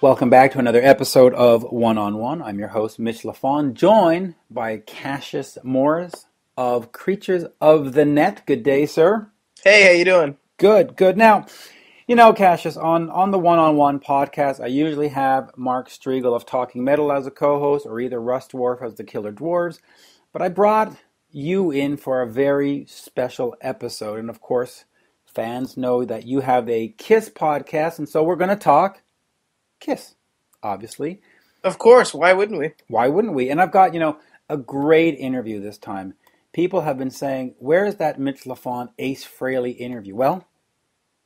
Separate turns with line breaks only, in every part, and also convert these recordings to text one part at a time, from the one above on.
Welcome back to another episode of One on One. I'm your host, Mitch Lafon, joined by Cassius Morris of Creatures of the Net. Good day, sir.
Hey, how you doing?
Good, good. Now, you know, Cassius, on the One on One podcast, I usually have Mark Striegel of Talking Metal as a co-host, or either Russ Dwarf as the Killer Dwarves. But I brought you in for a very special episode, and of course, fans know that you have a KISS podcast, and so we're going to talk KISS, obviously.
Of course. Why wouldn't we?
Why wouldn't we? And I've got, a great interview this time. People have been saying, where is that Mitch Lafon ACE Frehley interview? Well,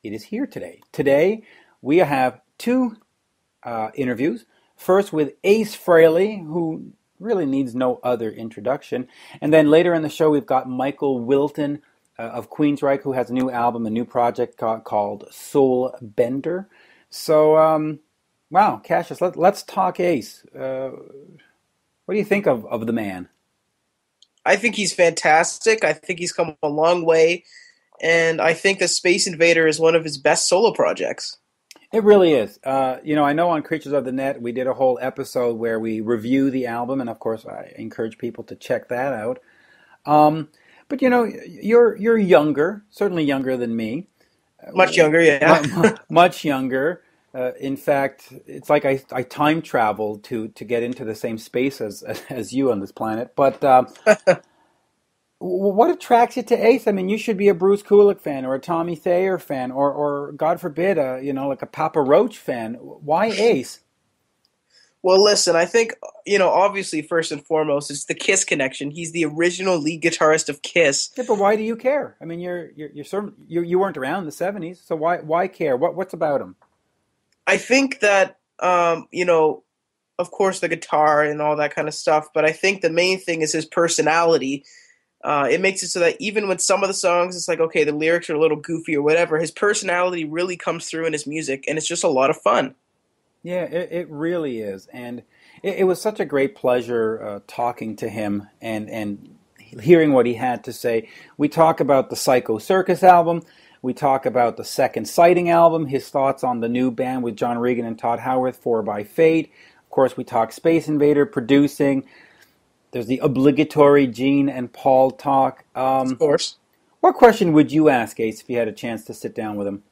it is here today. Today, we have two interviews. First with ACE Frehley, who really needs no other introduction. And then later in the show, we've got Michael Wilton of Queensryche, who has a new album, a new project called Soul Bender. So, wow, Cassius, let's talk Ace. What do you think of the man?
I think he's fantastic. I think he's come a long way. And I think that Space Invader is one of his best solo projects.
It really is. I know on Creatures of the Net, we did a whole episode where we review the album. And, of course, I encourage people to check that out. But, you're younger, certainly younger than me.
Much younger, yeah.
Much younger. In fact, it's like I time traveled to get into the same space as you on this planet. But what attracts you to Ace? I mean, you should be a Bruce Kulick fan or a Tommy Thayer fan or God forbid, like a Papa Roach fan. Why Ace?
Well, listen, I think, obviously, first and foremost, it's the KISS connection. He's the original lead guitarist of KISS.
Yeah, but why do you care? I mean, you weren't around in the 70s, so why care? What's about him?
I think that, of course, the guitar and all that kind of stuff, but I think the main thing is his personality. It makes it so that even with some of the songs, it's like, okay, the lyrics are a little goofy or whatever, his personality really comes through in his music, and it's just a lot of fun.
Yeah, it really is. And it was such a great pleasure talking to him and hearing what he had to say. We talk about the Psycho Circus album. We talk about the Second Sighting album, his thoughts on the new band with John Regan and Tod Howarth, 4 by Fate. Of course, we talk Space Invader, producing. There's the obligatory Gene and Paul talk.
Of course.
What question would you ask Ace if you had a chance to sit down with him?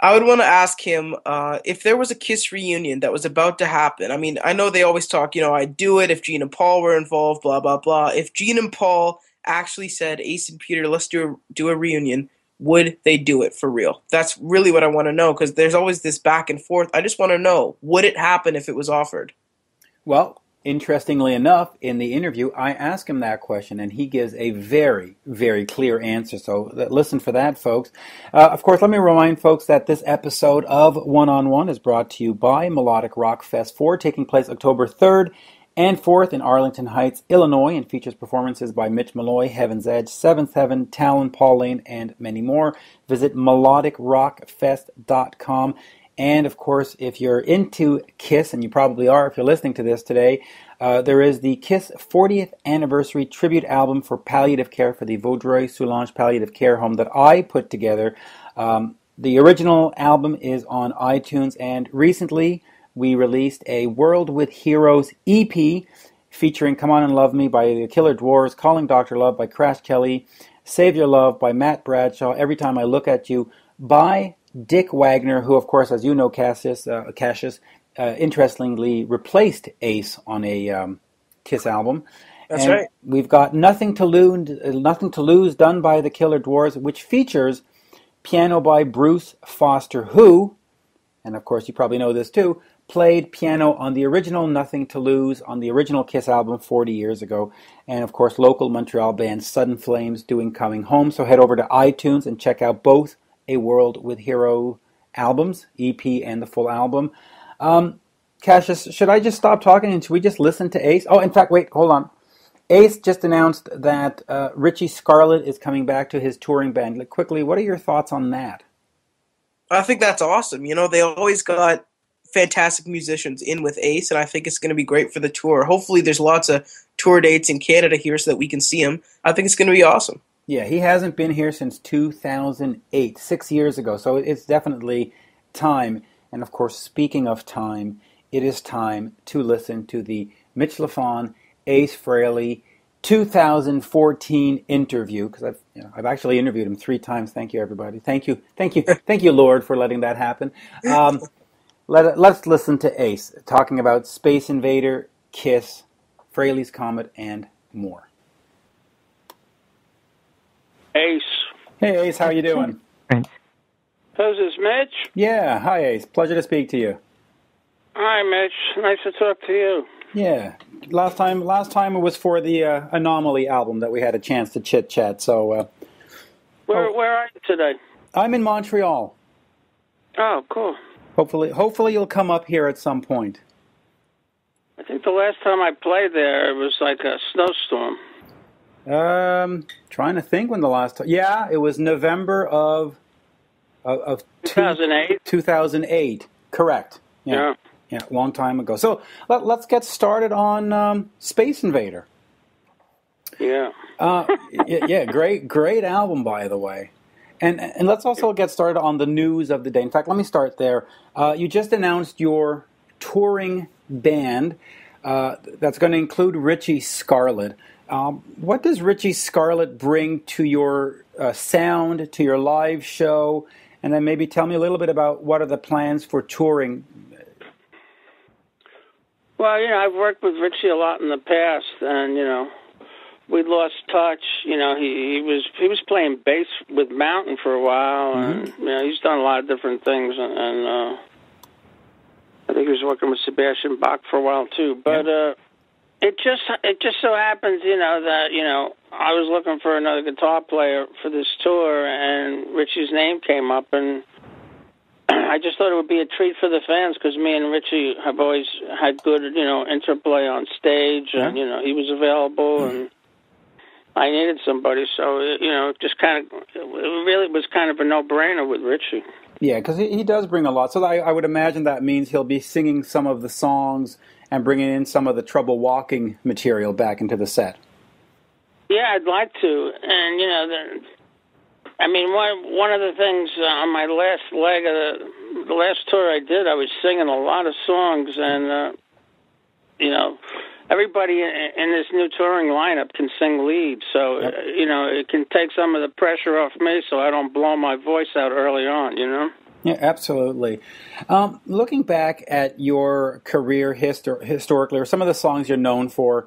I would want to ask him if there was a KISS reunion that was about to happen. I mean, I know they always talk, I'd do it if Gene and Paul were involved, blah, blah, blah. If Gene and Paul actually said, Ace and Peter, let's do a reunion, would they do it for real? That's really what I want to know, because there's always this back and forth. I just want to know, would it happen if it was offered?
Well, interestingly enough, in the interview, I asked him that question, and he gives a very, very clear answer. So listen for that, folks. Of course, let me remind folks that this episode of One on One is brought to you by Melodic Rock Fest 4, taking place October 3rd and 4th in Arlington Heights, Illinois, and features performances by Mitch Malloy, Heaven's Edge, Seventh Heaven, Talon, Paul Lane, and many more. Visit melodicrockfest.com. And, of course, if you're into KISS, and you probably are if you're listening to this today, there is the KISS 40th Anniversary Tribute Album for Palliative Care for the Vaudreuil-Soulanges Palliative Care Home that I put together. The original album is on iTunes, and recently we released a World with Heroes EP featuring Come On and Love Me by the Killer Dwarves, Calling Dr. Love by Crash Kelly, Save Your Love by Matt Bradshaw, Every Time I Look at You by Dick Wagner, who, of course, as you know, Cassius, interestingly replaced Ace on a KISS album.
That's
and
right.
We've got Nothing to Lose, done by the Killer Dwarves, which features piano by Bruce Foster, who, and of course you probably know this too, played piano on the original Nothing to Lose on the original KISS album 40 years ago. And of course, local Montreal band Sudden Flames doing Coming Home. So head over to iTunes and check out both A World with Hero albums, EP and the full album. Cassius, should I just stop talking and should we just listen to Ace? Oh, in fact, wait, hold on. Ace just announced that Richie Scarlet is coming back to his touring band. Like, quickly, what are your thoughts on that?
I think that's awesome. They always got fantastic musicians in with Ace, and I think it's going to be great for the tour. Hopefully there's lots of tour dates in Canada here so that we can see him. I think it's going to be awesome.
Yeah, he hasn't been here since 2008, 6 years ago, so it's definitely time. And of course, speaking of time, it is time to listen to the Mitch Lafon, ACE Frehley 2014 interview, because I've actually interviewed him 3 times. Thank you, everybody. Thank you, Lord, for letting that happen. Let's listen to Ace talking about Space Invader, KISS, Fraley's Comet, and more.
Ace.
Hey, Ace, how you doing?
Who's this, Mitch?
Yeah, hi, Ace. Pleasure to speak to you.
Hi, Mitch. Nice to talk to you.
Yeah. Last time it was for the Anomaly album that we had a chance to chit-chat, so...
Where are you today?
I'm in Montreal.
Oh, cool.
Hopefully you'll come up here at some point.
I think the last time I played there, it was like a snowstorm.
Trying to think when the last time... Yeah, it was November of
2008?
2008, correct. Yeah, a long time ago. So let's get started on Space Invader.
Yeah.
Yeah, great album, by the way. And let's also get started on the news of the day. In fact, let me start there. You just announced your touring band that's going to include Richie Scarlet. What does Richie Scarlet bring to your sound, to your live show? And then maybe tell me a little bit about what are the plans for touring.
Well, I've worked with Richie a lot in the past, and, we lost touch. He was playing bass with Mountain for a while, and, he's done a lot of different things, and I think he was working with Sebastian Bach for a while, too. But it just so happens, that, I was looking for another guitar player for this tour, and Richie's name came up, and I just thought it would be a treat for the fans, because me and Richie have always had good, interplay on stage, and, he was available, and I needed somebody, so, it really was kind of a no-brainer with Richie.
Yeah, because he does bring a lot, so I would imagine that means he'll be singing some of the songs and bringing in some of the Trouble Walking material back into the set.
Yeah, I'd like to. And, one of the things on my last leg of the last tour I did, I was singing a lot of songs, and, everybody in this new touring lineup can sing lead, so, it can take some of the pressure off me so I don't blow my voice out early on,
Yeah, absolutely. Looking back at your career historically, or some of the songs you're known for,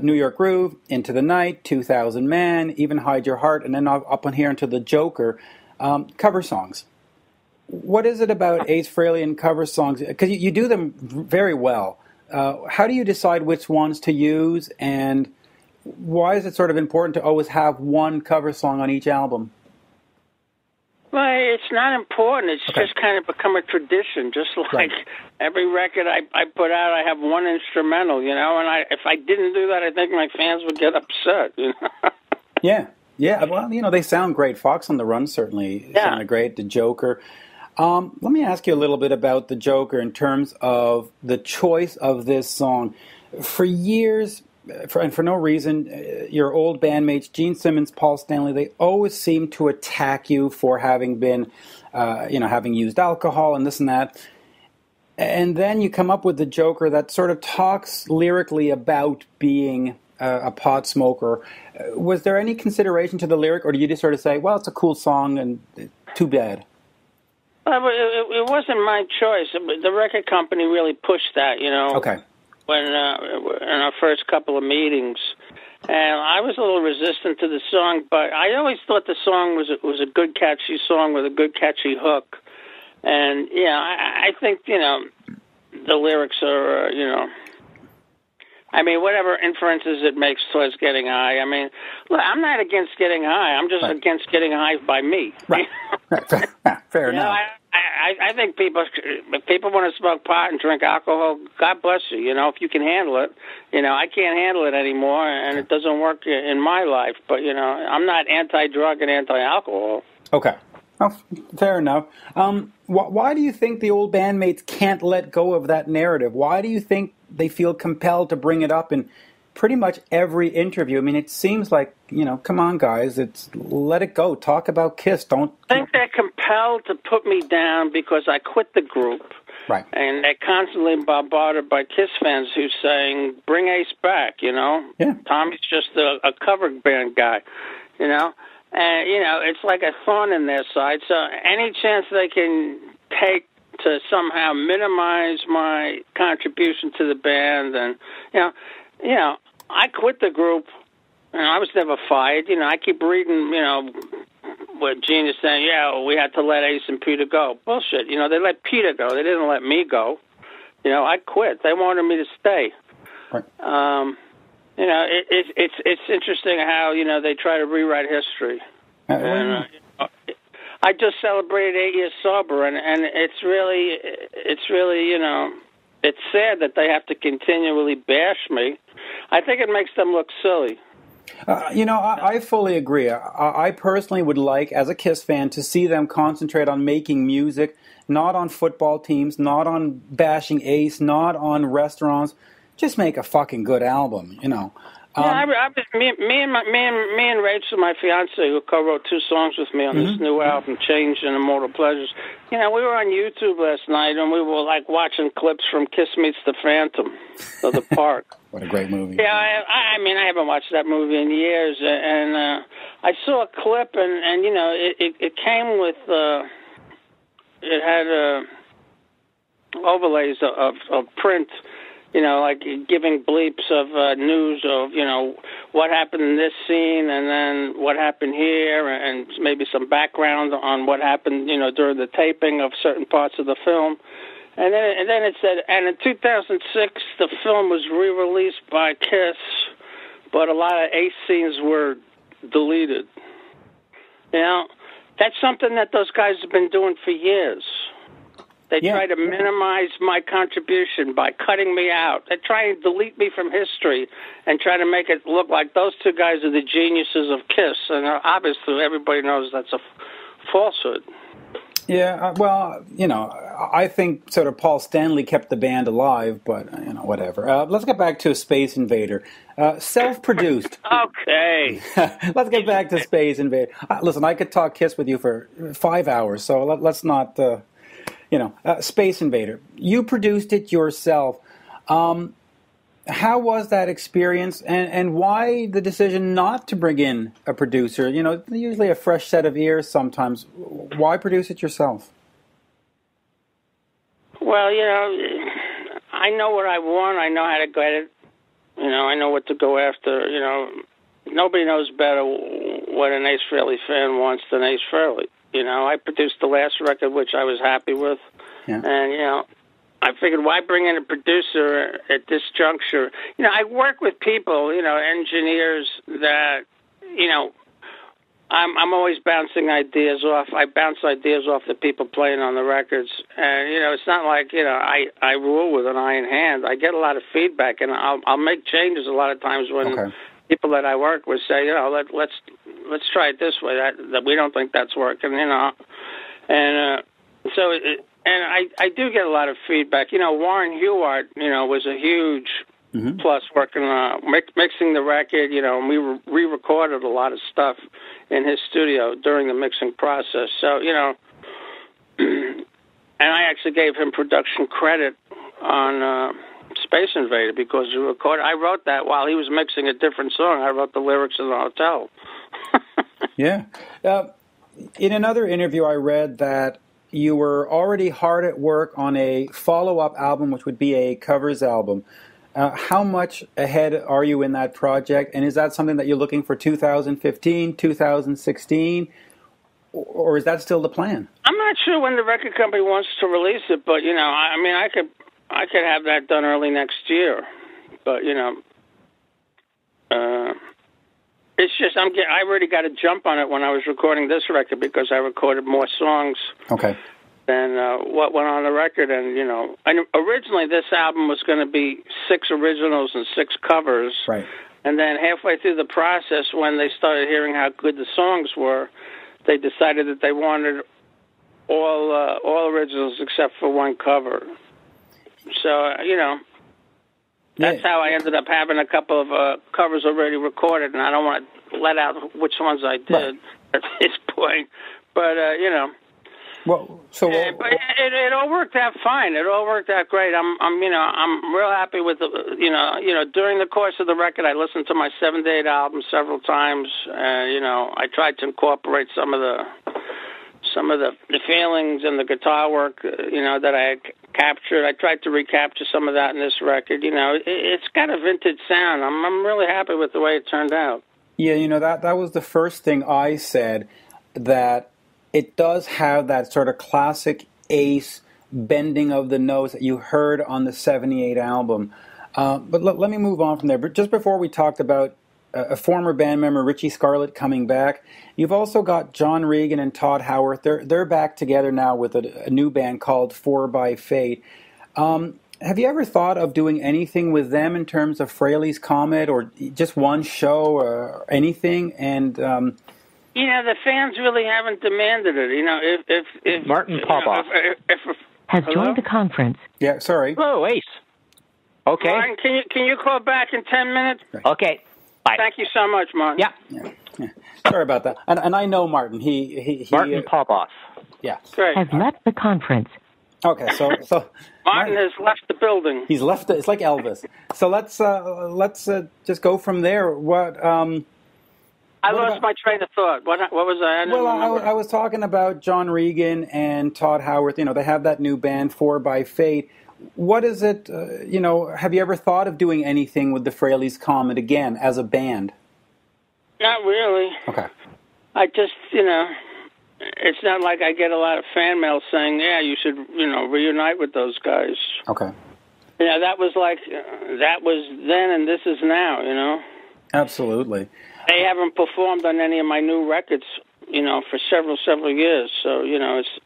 New York Groove, Into the Night, 2000 Man, Even Hide Your Heart, and then up on here into The Joker, cover songs. What is it about Ace Frehley and cover songs? Because you do them very well. How do you decide which ones to use, and why is it sort of important to always have one cover song on each album?
Well, it's not important. It's just kind of become a tradition. Just like every record I put out, I have one instrumental, and if I didn't do that, I think my fans would get upset,
Yeah. Well, they sound great. Fox on the Run certainly sounded great. The Joker. Let me ask you a little bit about The Joker in terms of the choice of this song. For years, and for no reason, your old bandmates, Gene Simmons, Paul Stanley, they always seem to attack you for having been, having used alcohol and this and that. And then you come up with The Joker that sort of talks lyrically about being a pot smoker. Was there any consideration to the lyric, or did you just sort of say, well, it's a cool song and too bad?
It wasn't my choice. The record company really pushed that,
Okay.
When in our first couple of meetings, and I was a little resistant to the song, but I always thought the song was a good, catchy song with a good, catchy hook, and I think the lyrics are whatever inferences it makes towards getting high. Look, I'm not against getting high. I'm just against getting high by me.
Right. Fair enough.
I think if people want to smoke pot and drink alcohol, God bless you. If you can handle it. I can't handle it anymore, and it doesn't work in my life. But I'm not anti-drug and anti-alcohol.
Okay. Oh, fair enough. Why do you think the old bandmates can't let go of that narrative? Why do you think they feel compelled to bring it up in pretty much every interview? It seems like, come on, guys, let it go. Talk about KISS. Don't.
I think they're compelled to put me down because I quit the group.
Right.
And they're constantly bombarded by KISS fans who's saying, bring Ace back, you know.
Yeah.
Tommy's just a cover band guy, you know. And, you know, it's like a thorn in their side. So any chance they can take to somehow minimize my contribution to the band, and, you know, I quit the group. You know, I was never fired. You know, I keep reading, you know, what Gene is saying, we had to let Ace and Peter go. Bullshit. You know, they let Peter go. They didn't let me go. You know, I quit. They wanted me to stay.
Right.
You know, it's interesting how, you know, they try to rewrite history. And, I just celebrated 8 years sober, and it's really, you know, it's sad that they have to continually bash me. I think it makes them look silly.
You know, I fully agree. I personally would like, as a KISS fan, to see them concentrate on making music, not on football teams, not on bashing Ace, not on restaurants. Just make a fucking good album, you know.
Me and Rachel, my fiance, who co-wrote 2 songs with me on this new album, Change and Immortal Pleasures. You know, we were on YouTube last night, and we were like watching clips from Kiss Meets the Phantom of the Park.
What a great movie!
Yeah, I mean, I haven't watched that movie in years, and I saw a clip, and you know, it came with it had overlays of print. You know, like giving bleeps of news of, you know, what happened in this scene and then what happened here, and maybe some background on what happened, you know, during the taping of certain parts of the film. And then it said, and in 2006, the film was re-released by KISS, but a lot of Ace scenes were deleted. You know, that's something that those guys have been doing for years. They try to minimize my contribution by cutting me out. They try and delete me from history and try to make it look like those 2 guys are the geniuses of KISS. And obviously everybody knows that's a falsehood.
Yeah, well, you know, I think sort of Paul Stanley kept the band alive, but, you know, whatever. Let's get back to Space Invader. Self-produced.
Okay.
Let's get back to Space Invader. Listen, I could talk KISS with you for 5 hours, so let's not... You know, Space Invader. You produced it yourself. How was that experience, and why the decision not to bring in a producer? You know, usually a fresh set of ears sometimes. Why produce it yourself?
Well, you know, I know what I want. I know how to get it. You know, I know what to go after. You know, nobody knows better what an Ace Frehley fan wants than Ace Frehley. You know, I produced the last record, which I was happy with. Yeah. And, you know, I figured, why bring in a producer at this juncture? You know, I work with people, you know, engineers that, you know, I'm always bouncing ideas off. I bounce ideas off the people playing on the records. And, you know, it's not like, you know, I rule with an iron hand. I get a lot of feedback, and I'll make changes a lot of times when people that I work with say, you know, let's try it this way. That we don't think that's working, you know. And so, I do get a lot of feedback. You know, Warren Hewart, you know, was a huge plus working mixing the record. You know, and we re-recorded a lot of stuff in his studio during the mixing process. So, you know, and I actually gave him production credit on Space Invader because he recorded. I wrote that while he was mixing a different song. I wrote the lyrics in the hotel.
Yeah. In another interview, I read that you were already hard at work on a follow-up album, which would be a covers album. How much ahead are you in that project? And is that something that you're looking for 2015, 2016? Or is that still the plan? I'm
not sure when the record company wants to release it, but, you know, I mean, I could have that done early next year. But, you know, it's just I already got a jump on it when I was recording this record because I recorded more songs than what went on the record. And, you know, originally this album was going to be 6 originals and 6 covers.
Right.
And then halfway through the process, when they started hearing how good the songs were, they decided that they wanted all originals except for 1 cover. So, you know, that's how I ended up having a couple of covers already recorded, and I don't want to let out which ones I did at this point. But, you know,
Well, so
but it all worked out fine. It all worked out great. I'm real happy with the, during the course of the record, I listened to my 7 to 8 album several times. I tried to incorporate some of the feelings and the guitar work, that I had captured. I tried to recapture some of that in this record. It's got a vintage sound. I'm really happy with the way it turned out.
Yeah, that was the first thing I said, that it does have that sort of classic Ace bending of the notes that you heard on the 78 album. But let me move on from there. But just before we talked about a former band member, Richie Scarlet, coming back, you've also got John Regan and Tod Howarth. They're back together now with a new band called 4 by Fate. Have you ever thought of doing anything with them in terms of Fraley's Comet, or just one show or anything? And
the fans really haven't demanded it. If
Martin Popoff
has joined the conference.
Yeah, sorry.
Hello, Ace. Okay.
Martin, can you call back in 10 minutes?
Okay. Bye.
Thank you so much, Martin.
Yeah. Sorry about that. And I know Martin. He
Martin Popoff.
Yeah.
Great.
Has left the conference.
Okay, so
Martin has left the building.
He's left. It's like Elvis. So let's just go from there. I
lost my train of thought. What was I?
I was talking about John Regan and Tod Howarth. They have that new band 4 by Fate. What is it? Have you ever thought of doing anything with the Fraley's Comet again as a band?
Not really.
Okay.
I just, it's not like I get a lot of fan mail saying, "Yeah, you should, reunite with those guys."
Okay.
That was that was then, and this is now.
Absolutely.
They haven't performed on any of my new records, for several years. So,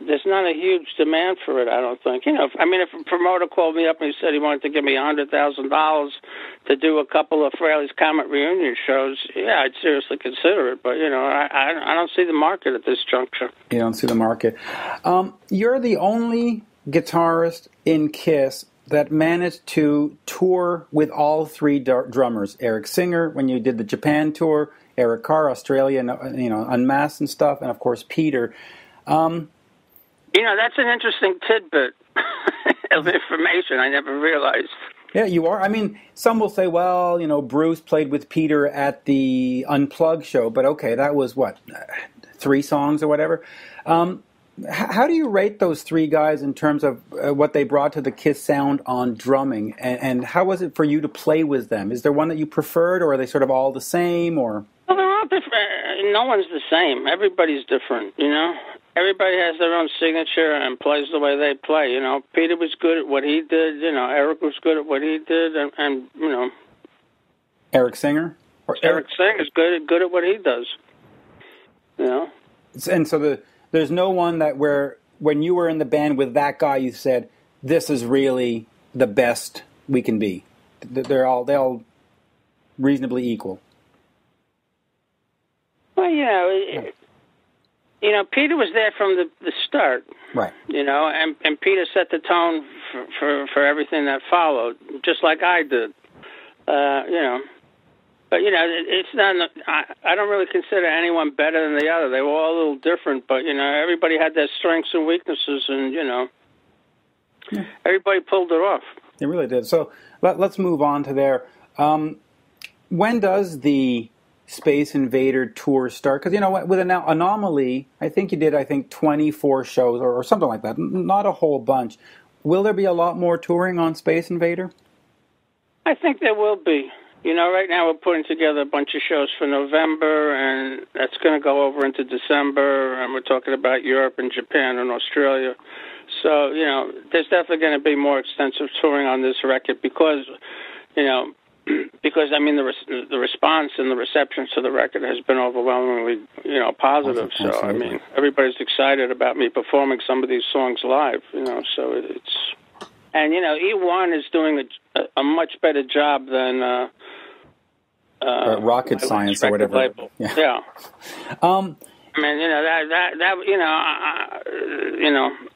there's not a huge demand for it, I don't think. If a promoter called me up and he said he wanted to give me $100,000 to do a couple of Fraley's Comet reunion shows, yeah, I'd seriously consider it. But, I don't see the market at this juncture.
You don't see the market. You're the only guitarist in KISS that managed to tour with all three drummers. Eric Singer, when you did the Japan tour, Eric Carr, Australia, Unmasked and stuff, and of course Peter. That's
an interesting tidbit of information I never realized.
Yeah, you are. Some will say, well, Bruce played with Peter at the Unplugged show, but okay, that was 3 songs or whatever. How do you rate those 3 guys in terms of what they brought to the KISS sound on drumming? And how was it for you to play with them? Is there one that you preferred, or are they sort of all the same? Or
well, they're all different. No one's the same. Everybody's different, Everybody has their own signature and plays the way they play, Peter was good at what he did, Eric was good at what he did, and
Eric Singer?
Eric Singer's good at what he does,
And so there's no one that when you were in the band with that guy, you said, this is really the best we can be. They're all reasonably equal.
Well, Peter was there from the start.
Right.
And Peter set the tone for everything that followed, just like I did. But, it's not. I don't really consider anyone better than the other. They were all a little different, but, everybody had their strengths and weaknesses, and, everybody pulled it off.
They really did. So let's move on to there. When does the Space Invader tour start? Because, with Anomaly, I think you did, 24 shows or something like that. Not a whole bunch. Will there be a lot more touring on Space Invader?
I think there will be. Right now we're putting together a bunch of shows for November, and that's going to go over into December, and we're talking about Europe and Japan and Australia. So, there's definitely going to be more extensive touring on this record because the response and the reception to the record has been overwhelmingly, positive. So, everybody's excited about me performing some of these songs live, so it's... And, E1 is doing a much better job than...
Rocket Science or whatever.
Label. Yeah.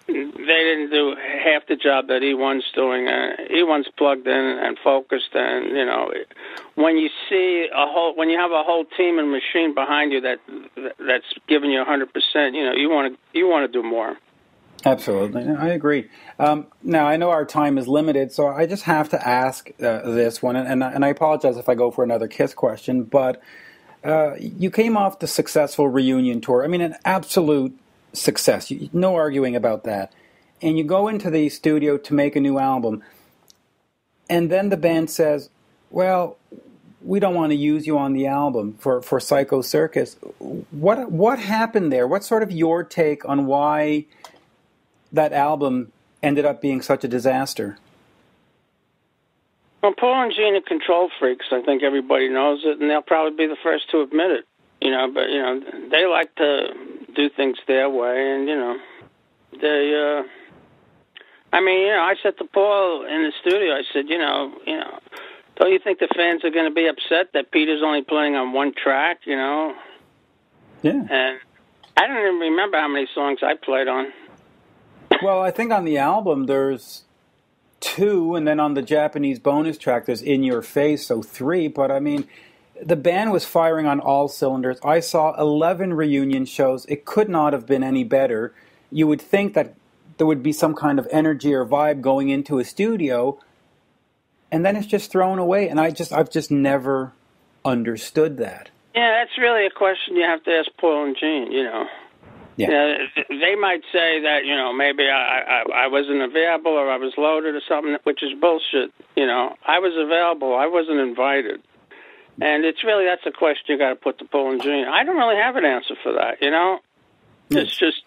They didn't do half the job that E1's doing. E1's plugged in and focused, and when you have a whole team and machine behind you that's giving you 100%, you want to do more.
Absolutely. I agree. Now, I know our time is limited, so I just have to ask this one, and I apologize if I go for another KISS question, but you came off the successful reunion tour. I mean, an absolute success. No arguing about that. And you go into the studio to make a new album, and then the band says, well, we don't want to use you on the album for Psycho Circus. What happened there? What's sort of your take on why that album ended up being such a disaster?
Well, Paul and Gene are control freaks. I think everybody knows it, and they'll probably be the first to admit it. But they like to do things their way, and they. I said to Paul in the studio, I said, don't you think the fans are going to be upset that Peter's only playing on one track? Yeah. And I don't even remember how many songs I played on.
Well, I think on the album there's 2, and then on the Japanese bonus track there's In Your Face, so 3. But I mean, the band was firing on all cylinders. I saw 11 reunion shows. It could not have been any better. You would think that there would be some kind of energy or vibe going into a studio, and then it's just thrown away. And I've just never understood that. Yeah,
that's really a question you have to ask Paul and Gene. Yeah, they might say that maybe I wasn't available or I was loaded or something, which is bullshit. I was available, I wasn't invited, and that's a question you got to put to Paul and Gene. I don't really have an answer for that. It's just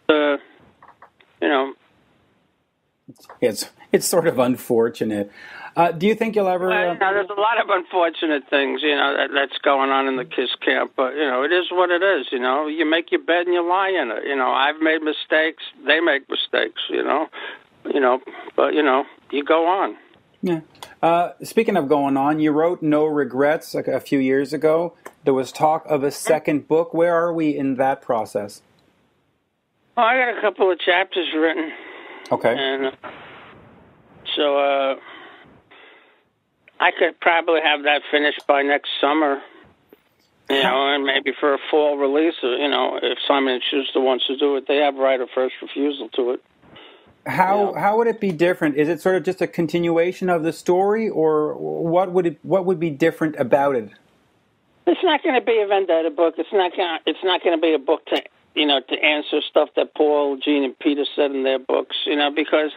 It's sort of unfortunate. Do you think you'll ever...
there's a lot of unfortunate things, that's going on in the KISS camp, but, it is what it is, You make your bed and you lie in it. I've made mistakes, they make mistakes, but, you go on.
Yeah. Speaking of going on, you wrote No Regrets a few years ago. There was talk of a second book. Where are we in that process?
Well, I got a couple of chapters written.
Okay.
And so I could probably have that finished by next summer, and maybe for a fall release, if Simon & Schuster wants to do it, they have right of first refusal to it.
How would it be different? Is it sort of just a continuation of the story, or what would be different about it?
It's not going to be a vendetta book. It's not going to be a book to answer stuff that Paul, Gene, and Peter said in their books, because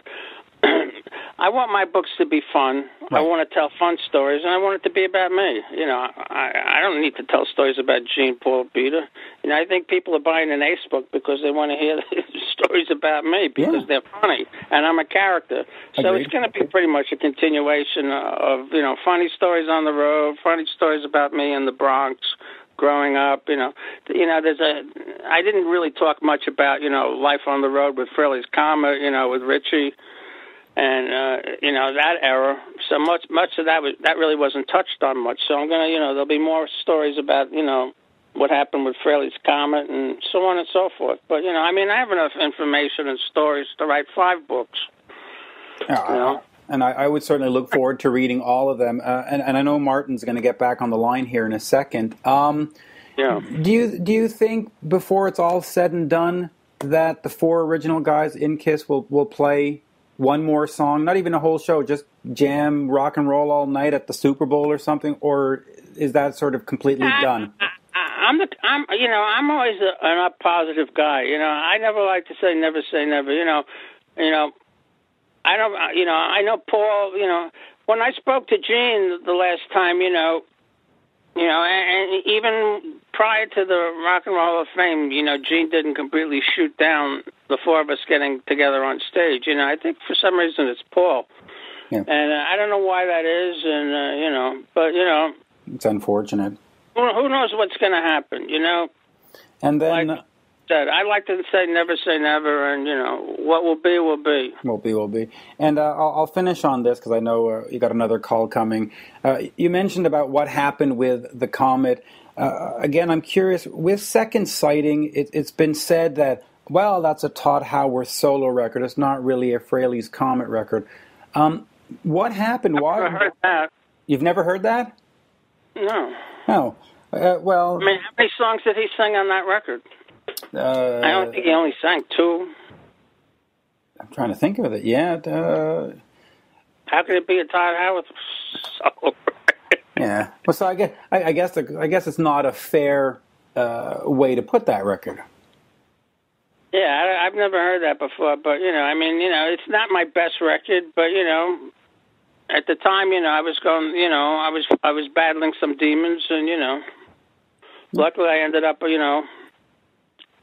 I want my books to be fun. Right. I want to tell fun stories, and I want it to be about me. I don't need to tell stories about Gene, Paul, Peter. I think people are buying an ACE book because they want to hear stories about me because they're funny, and I'm a character. So Agreed. It's going to be pretty much a continuation of, funny stories on the road, funny stories about me in the Bronx, growing up, I didn't really talk much about, life on the road with Fraley's Comet, with Richie, and that era. So much of that really wasn't touched on much. So I'm gonna, there'll be more stories about, what happened with Fraley's Comet and so on and so forth. But I have enough information and stories to write 5 books. And
I would certainly look forward to reading all of them. And I know Martin's going to get back on the line here in a second. Do you think before it's all said and done that the 4 original guys in KISS will play one more song, not even a whole show, just jam rock and roll all night at the Super Bowl or something, or is that sort of completely done? I'm always an up positive guy. I never like to say never say never. I know Paul, when I spoke to Gene the last time, and even prior to the Rock and Roll Hall of Fame, Gene didn't completely shoot down the 4 of us getting together on stage. I think for some reason it's Paul. Yeah. And I don't know why that is, and, but, it's unfortunate.
Who knows what's going to happen,
And then...
I like to say never, and, what will be, will be.
Will be. And I'll finish on this, because I know you got another call coming. You mentioned about what happened with the Comet. Again, I'm curious, with Second Sighting, it's been said that, well, that's a Tod Howarth solo record. It's not really a Fraley's Comet record. What happened?
I've never heard that.
You've never heard that?
No.
No. Well...
how many songs did he sing on that record? I don't think he only sang 2.
I'm trying to think of it. Yeah.
How can it be a Tod Howarth solo?
Yeah. Well, so I guess it's not a fair way to put that record.
Yeah, I've never heard that before, but it's not my best record, but at the time, I was going, I was battling some demons, and luckily I ended up,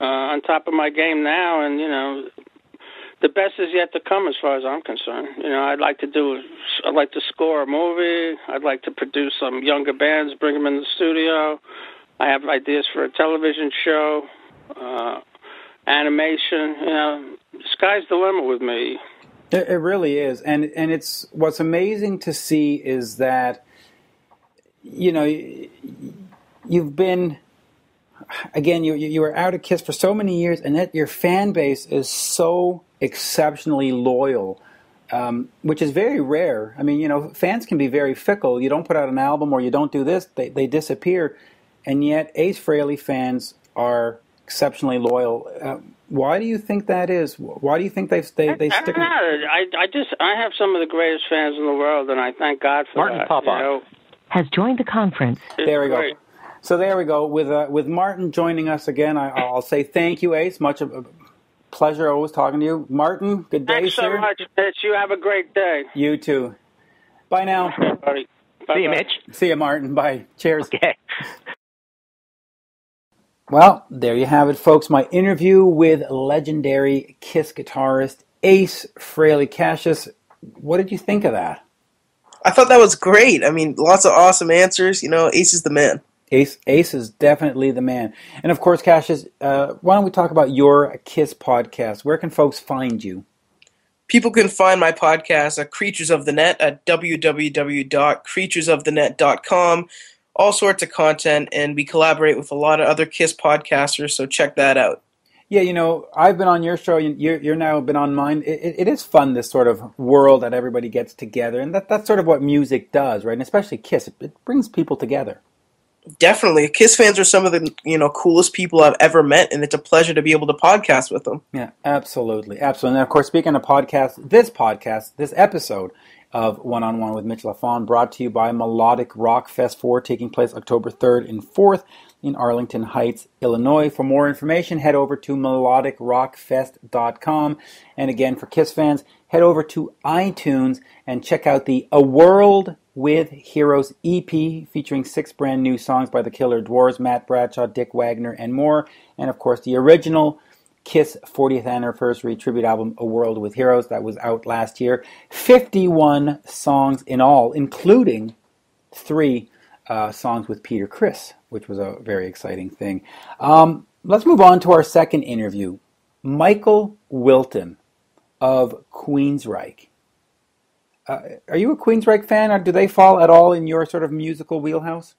on top of my game now, and the best is yet to come as far as I'm concerned. I'd like to score a movie. I'd like to produce some younger bands, bring them in the studio. I have ideas for a television show, animation. Sky's the limit with me.
It really is, and it's what's amazing to see is that you've been. Again, you were out of KISS for so many years, and that your fan base is so exceptionally loyal, which is very rare. I mean, fans can be very fickle. You don't put out an album or you don't do this, they disappear. And yet, Ace Frehley fans are exceptionally loyal. Why do you think that is? Why do you think they stick?
I have some of the greatest fans in the world, and I thank God for
Martin
that.
Papa
has joined the conference.
There we go.
Great.
So there we go. With Martin joining us again, I'll say thank you, Ace. Much of a pleasure always talking to you. Martin, good day,
Thanks
sir.
so much, Mitch. You have a great day.
You too. Bye now.
Buddy.
See you, Mitch.
See you, Martin. Bye. Cheers.
Okay.
Well, there you have it, folks. My interview with legendary KISS guitarist Ace Frehley. Cassius, what did you think of that?
I thought that was great. I mean, lots of awesome answers. Ace is the man.
Ace is definitely the man. And of course, Cassius, why don't we talk about your KISS podcast? Where can folks find you?
People can find my podcast at Creatures of the Net at www.creaturesofthenet.com. All sorts of content, and we collaborate with a lot of other KISS podcasters, so check that out.
Yeah, I've been on your show, you're now been on mine. It is fun, this sort of world that everybody gets together, and that's sort of what music does, right? And especially KISS, it brings people together.
Definitely. KISS fans are some of the coolest people I've ever met, and it's a pleasure to be able to podcast with them.
Yeah, absolutely. Absolutely. And of course, speaking of podcasts, this episode of One-on-One with Mitch Lafon, brought to you by Melodic Rock Fest 4, taking place October 3rd and 4th in Arlington Heights, Illinois. For more information, head over to melodicrockfest.com. And again, for KISS fans, head over to iTunes and check out the A World with Heroes EP, featuring 6 brand new songs by the Killer Dwarfs, Matt Bradshaw, Dick Wagner, and more. And of course, the original KISS 40th anniversary tribute album, A World with Heroes, that was out last year. 51 songs in all, including 3 songs with Peter Criss, which was a very exciting thing. Let's move on to our second interview. Michael Wilton of Queensryche. Are you a Queensryche fan, or do they fall at all in your sort of musical wheelhouse?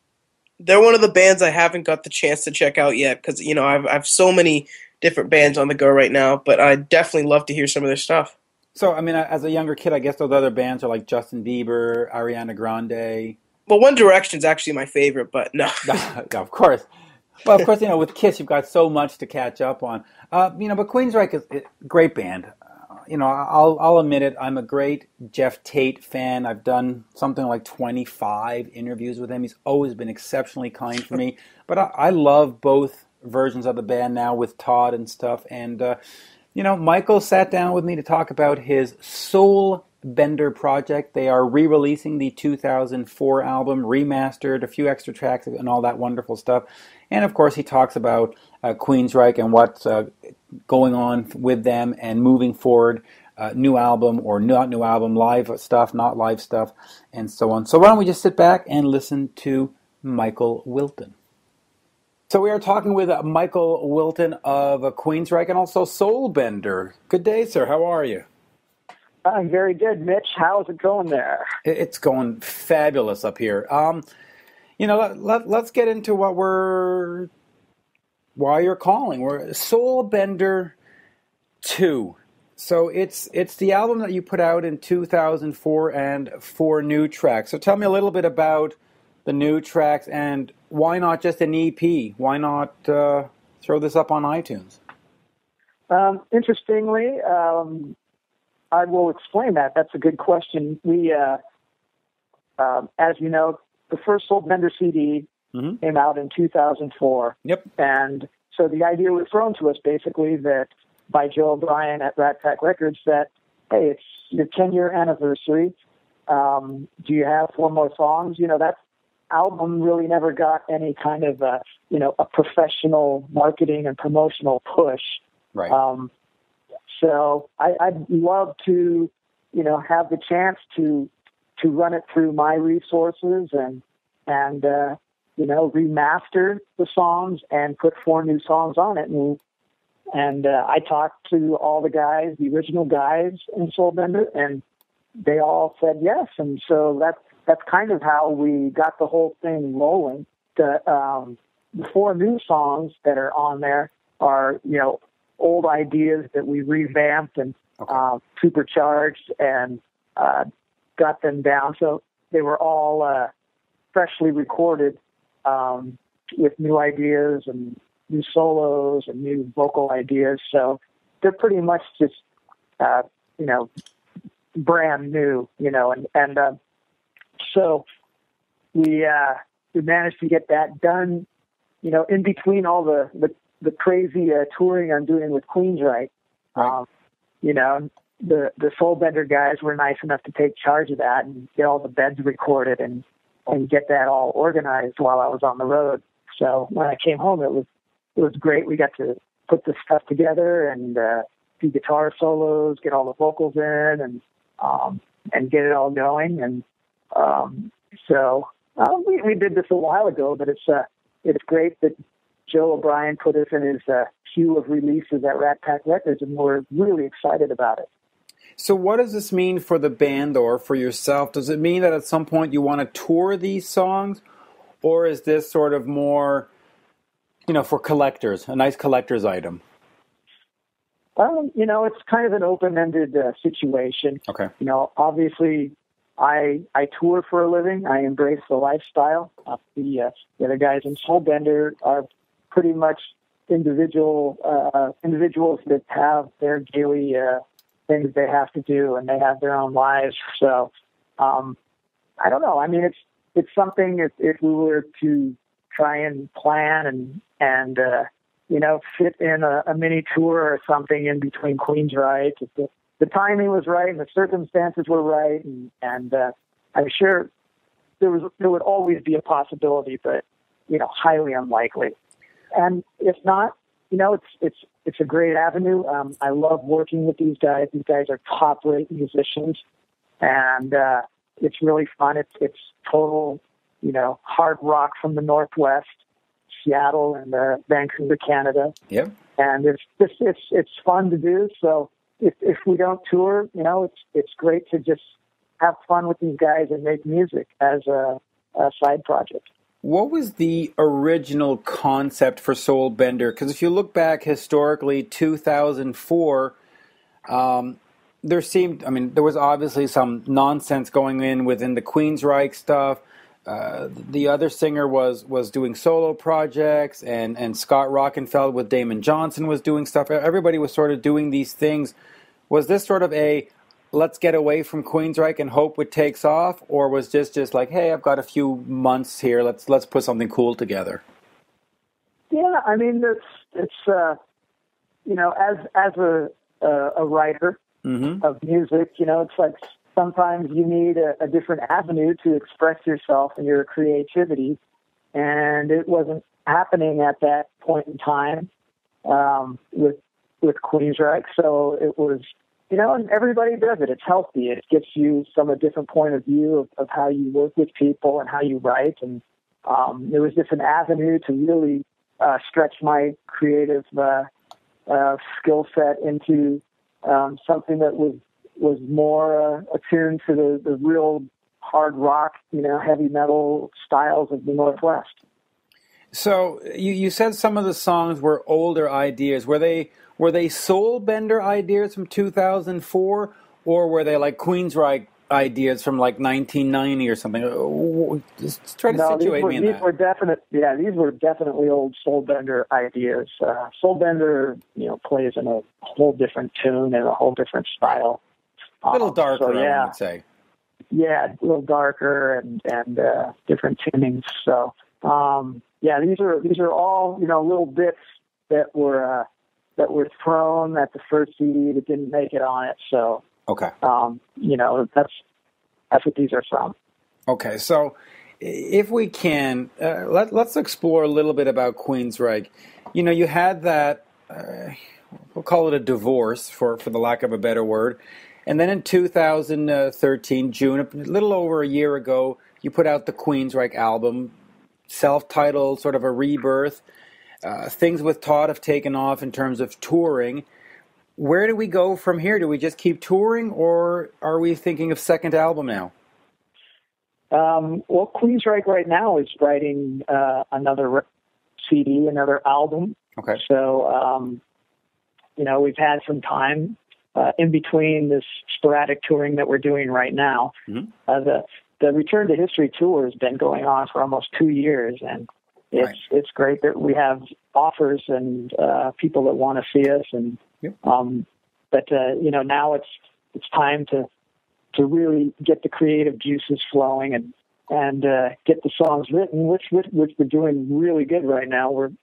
They're one of the bands I haven't got the chance to check out yet, because I've so many different bands on the go right now, but I definitely love to hear some of their stuff.
So, I mean, as a younger kid, I guess those other bands are like Justin Bieber, Ariana Grande.
Well, One Direction's actually my favorite, but no.
No, of course. Well, of course, with KISS, you've got so much to catch up on. But Queensryche is a great band. I'll admit it, I'm a great Jeff Tate fan. I've done something like 25 interviews with him. He's always been exceptionally kind for me. But I love both versions of the band now with Tod and stuff. And, Michael sat down with me to talk about his Soul Bender project. They are re-releasing the 2004 album, remastered, a few extra tracks and all that wonderful stuff. And, of course, he talks about Queensryche and what's going on with them and moving forward, new album or not new album, live stuff, not live stuff, and so on. So why don't we just sit back and listen to Michael Wilton. So we are talking with Michael Wilton of Queensryche and also Soul Bender. Good day, sir. How are you?
I'm very good, Mitch. How's it going there?
It's going fabulous up here. Let's get into why you're calling. We're Soul Bender 2. So it's the album that you put out in 2004 and 4 new tracks. So tell me a little bit about the new tracks and why not just an EP? Why not throw this up on iTunes?
Interestingly, I will explain that. That's a good question. We, as you know, the first Soul Bender CD came out in 2004.
Yep.
And so the idea was thrown to us basically that by Joe O'Brien at Rat Pack Records that, hey, it's your 10-year anniversary. Do you have 4 more songs? You know, that album really never got any kind of, a professional marketing and promotional push.
Right.
So I'd love to, have the chance to run it through my resources and remaster the songs and put 4 new songs on it. And I talked to all the guys, the original guys in Soul Bender, and they all said yes. And so that's kind of how we got the whole thing rolling. The 4 new songs that are on there are, old ideas that we revamped and supercharged and got them down. So they were all freshly recorded with new ideas and new solos and new vocal ideas. So they're pretty much just, brand new, so we managed to get that done, in between all the crazy touring I'm doing with Queensryche.
Right.
The Soul Bender guys were nice enough to take charge of that and get all the beds recorded and get that all organized while I was on the road. So when I came home, it was great. We got to put this stuff together and do guitar solos, get all the vocals in, and get it all going. And so we did this a while ago, but it's great that Joe O'Brien put us in his queue of releases at Rat Pack Records, and we're really excited about it.
So what does this mean for the band or for yourself? Does it mean that at some point you want to tour these songs, or is this sort of more, for collectors, a nice collector's item?
It's kind of an open-ended situation.
Okay.
Obviously, I tour for a living. I embrace the lifestyle. The other guys in Soul Bender are pretty much individuals that have their daily things they have to do, and they have their own lives. So, I don't know. I mean, it's something if we were to try and plan and fit in a mini tour or something in between Queensryche, if the timing was right and the circumstances were right, and I'm sure there would always be a possibility, but highly unlikely. And if not, it's a great avenue. I love working with these guys. These guys are top-rate musicians, and it's really fun. It's total, hard rock from the Northwest, Seattle and Vancouver, Canada.
Yeah.
And it's fun to do. So if we don't tour, it's great to just have fun with these guys and make music as a side project.
What was the original concept for Soul Bender? Because if you look back historically, 2004, there was obviously some nonsense going within the Queensryche stuff. The other singer was doing solo projects, and Scott Rockenfeld with Damon Johnson was doing stuff. Everybody was sort of doing these things. Was this sort of a let's get away from Queensryche and hope it takes off, or was this just like, hey, I've got a few months here, let's put something cool together?
Yeah, I mean, it's as a writer of music, it's like sometimes you need a different avenue to express yourself and your creativity, and it wasn't happening at that point in time with Queensryche. So it was, and everybody does it. It's healthy. It gets you from a different point of view of how you work with people and how you write. And it was just an avenue to really stretch my creative skill set into something that was more attuned to the real hard rock, heavy metal styles of the Northwest. So
you said some of the songs were older ideas. Were they Soul Bender ideas from 2004, or were they like Queensryche ideas from like 1990 or something? Just try to situate me in that.
These were definitely old Soul Bender ideas. Soul Bender, plays in a whole different tune and a whole different style.
A little darker,
so, yeah.
I would say.
Yeah, a little darker and different tunings. So these are all little bits that were thrown at the first CD that didn't make it on it. So
okay,
that's what these are from.
Okay, so if we can, let's explore a little bit about Queensryche. You had that, we'll call it a divorce, for the lack of a better word. And then in 2013, June, a little over a year ago, you put out the Queensryche album, self-titled, sort of a rebirth. Things with Tod have taken off in terms of touring. Where do we go from here? Do we just keep touring, or are we thinking of second album now?
Well, Queensryche right now is writing another CD, another album.
Okay.
So, we've had some time in between this sporadic touring that we're doing right now.
Mm-hmm.
The Return to History tour has been going on for almost 2 years, and it's great that we have offers and people that want to see us. And
yep.
But now it's time to really get the creative juices flowing and get the songs written, which we're doing really good right now. We've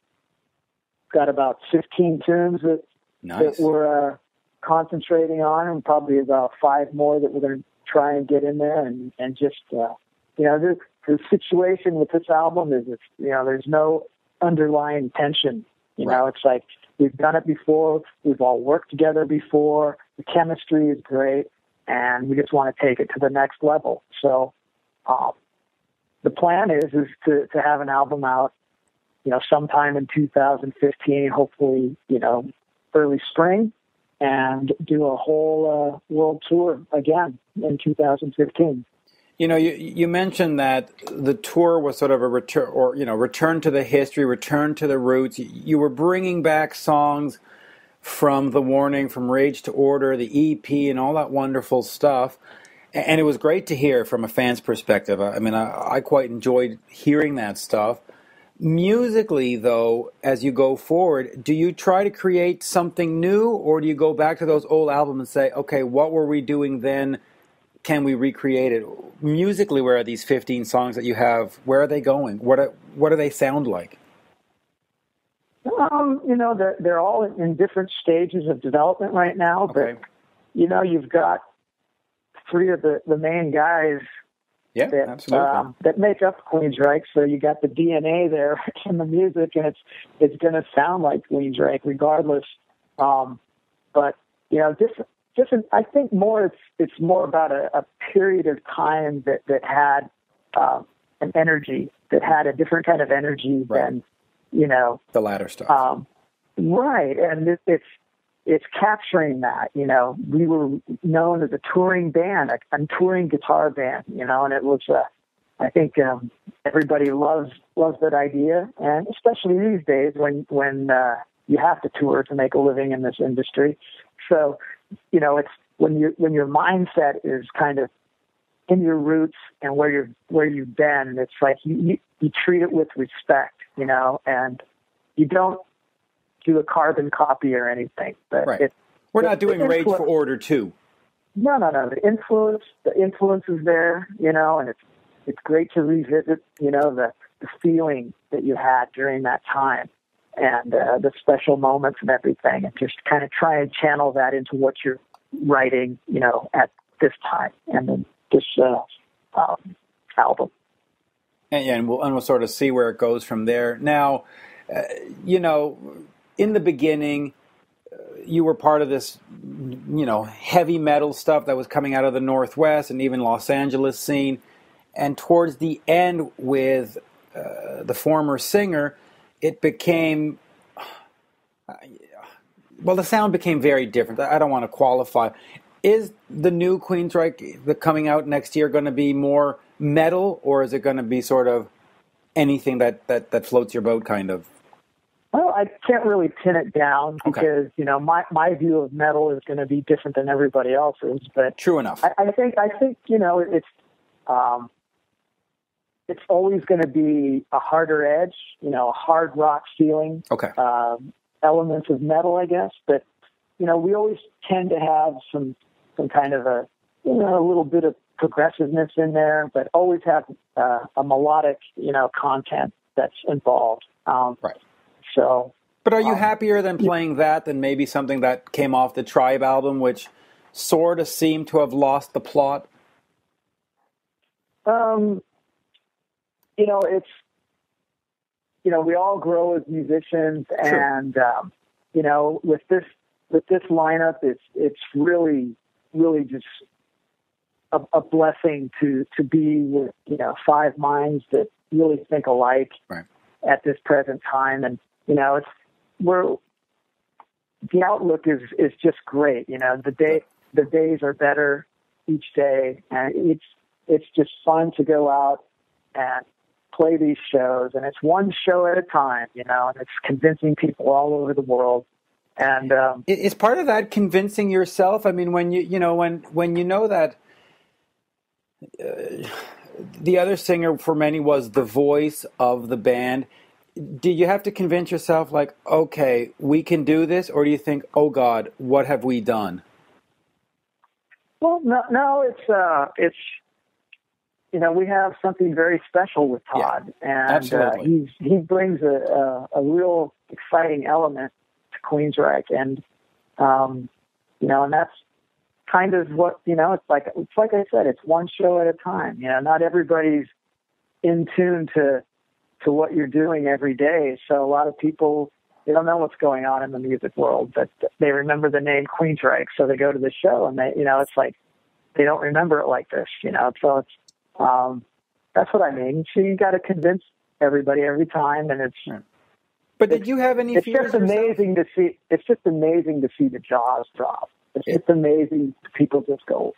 got about 15 tunes that we're concentrating on, and probably about 5 more that we're going to try and get in there. And just, the situation with this album is, there's no underlying tension. It's like we've done it before. We've all worked together before. The chemistry is great. And we just want to take it to the next level. So the plan is to have an album out, sometime in 2015, hopefully, early spring, and do a whole world tour again in 2015.
You mentioned that the tour was sort of a return to the history, return to the roots. You were bringing back songs from The Warning, from Rage to Order, the EP, and all that wonderful stuff. And it was great to hear from a fan's perspective. I mean, I quite enjoyed hearing that stuff. Musically, though, as you go forward, do you try to create something new, or do you go back to those old albums and say, okay, what were we doing then? Can we recreate it? Musically, where are these 15 songs that you have? Where are they going? What do they sound like?
They're all in different stages of development right now.
Okay.
But, you've got 3 of the main guys that make up Queensryche. So you got the DNA there in the music, and it's going to sound like Queensryche regardless. But, different. I think it's more about a period of time that had an energy, that had a different kind of energy than,
the latter stuff.
Right, and it's capturing that. We were known as a touring band, a touring guitar band. And it was. I think everybody loves that idea, and especially these days when you have to tour to make a living in this industry. So, it's when your mindset is kind of in your roots and where you've been. It's like you treat it with respect, and you don't do a carbon copy or anything. But
right. We're not doing Rage for Order 2.
No. The influence is there, and it's great to revisit, the feeling that you had during that time, and the special moments and everything, and just kind of try and channel that into what you're writing, at this time and then this album.
And we'll sort of see where it goes from there. Now, in the beginning, you were part of this, heavy metal stuff that was coming out of the Northwest and even Los Angeles scene. And towards the end with the former singer, it became, the sound became very different. I don't want to qualify. Is the new Queensryche coming out next year going to be more metal, or is it going to be sort of anything that floats your boat, kind of?
Well, I can't really pin it down because, my view of metal is going to be different than everybody else's. But
true enough.
I think it's always going to be a harder edge, a hard rock feeling.
Okay.
Elements of metal, I guess. But, we always tend to have some some kind of a little bit of progressiveness in there, but always have a melodic, content that's involved.
Right.
So.
But are you happier than playing that than maybe something that came off the Tribe album, which sort of seemed to have lost the plot?
It's, we all grow as musicians, and with this lineup, it's really, really just a blessing to be with 5 minds that really think alike at this present time, and the outlook is just great. The days are better each day, and it's just fun to go out and play these shows, and it's one show at a time, and it's convincing people all over the world. And
is part of that convincing yourself? I mean, when when you know that the other singer for many was the voice of the band, do you have to convince yourself, like, okay, we can do this, or do you think, oh God, what have we done?
Well, no, it's we have something very special with Tod, and he brings a real exciting element to Queensryche, and and that's kind of what it's like I said, it's one show at a time. Not everybody's in tune to what you're doing every day, so a lot of people, they don't know what's going on in the music world, but they remember the name Queensryche, so they go to the show, and they it's like they don't remember it like this, so it's that's what I mean. So you got to convince everybody every time, and it's.
But did you have any?
It's just amazing to see. It's just amazing to see the jaws drop. It's just amazing. People just go,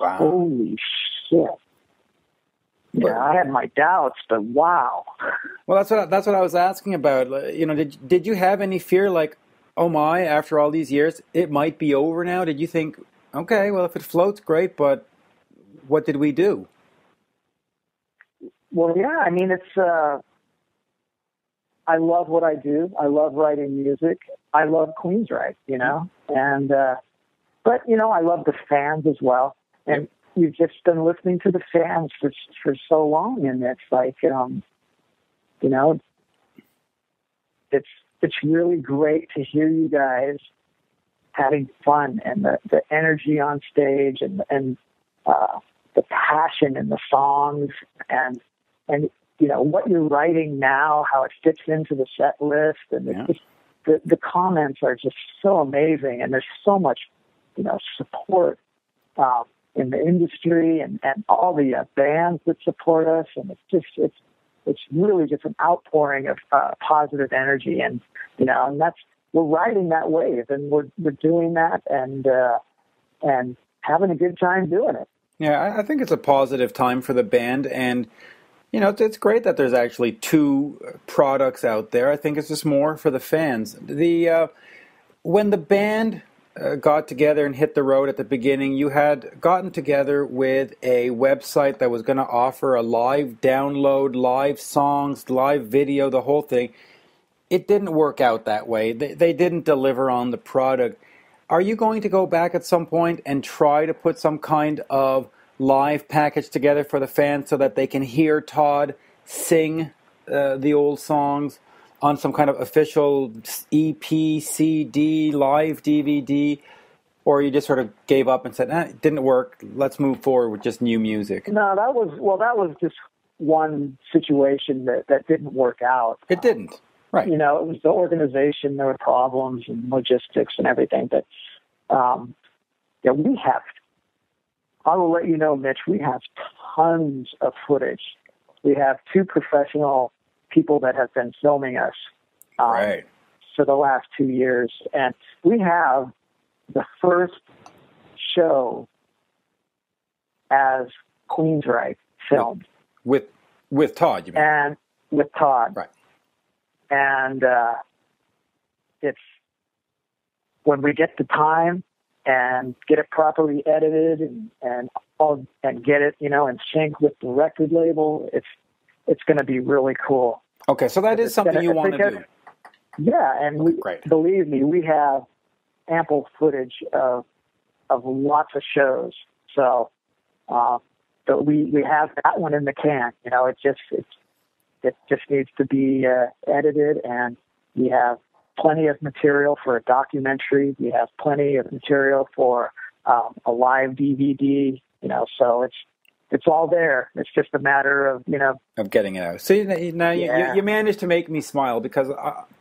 wow.
Holy shit! Yeah, I had my doubts, but wow.
Well, that's what I was asking about. Did you have any fear, like, oh my, after all these years, it might be over now? Did you think, okay, well, if it floats, great, but what did we do?
Well, yeah, I mean, it's. I love what I do. I love writing music. I love Queensryche, and but I love the fans as well. And you've just been listening to the fans for so long, and it's like, it's really great to hear you guys having fun, and the energy on stage, and the passion in the songs, and what you're writing now, how it fits into the set list, and it's just, the comments are just so amazing, and there's so much support in the industry, and all the bands that support us, and it's really just an outpouring of positive energy, and and we're riding that wave, and we're doing that, and having a good time doing it.
Yeah, I think it's a positive time for the band, and it's great that there's actually 2 products out there. I think it's just more for the fans. When the band got together and hit the road at the beginning, you had gotten together with a website that was going to offer a live download, live songs, live video, the whole thing. It didn't work out that way. They didn't deliver on the product. Are you going to go back at some point and try to put some kind of live package together for the fans so that they can hear Tod sing the old songs on some kind of official EP, CD, live DVD, or you just sort of gave up and said, it didn't work, let's move forward with just new music?
No, that was just one situation that didn't work out.
It didn't, right.
It was the organization, there were problems and logistics and everything, but we have, I will let you know, Mitch, we have tons of footage. We have 2 professional people that have been filming us for the last 2 years. And we have the first show as Queensryche filmed.
With Tod, you mean?
And with Tod.
Right.
And it's when we get the time and get it properly edited and get it, in sync with the record label, it's going to be really cool.
Okay, so that is something you want to do.
Yeah, and believe me, we have ample footage of lots of shows. So, but we have that one in the can. You know, it just needs to be edited, and we have plenty of material for a documentary. We have plenty of material for a live DVD. You know, so it's all there. It's just a matter of, you know,
of getting it out. So you managed to make me smile, because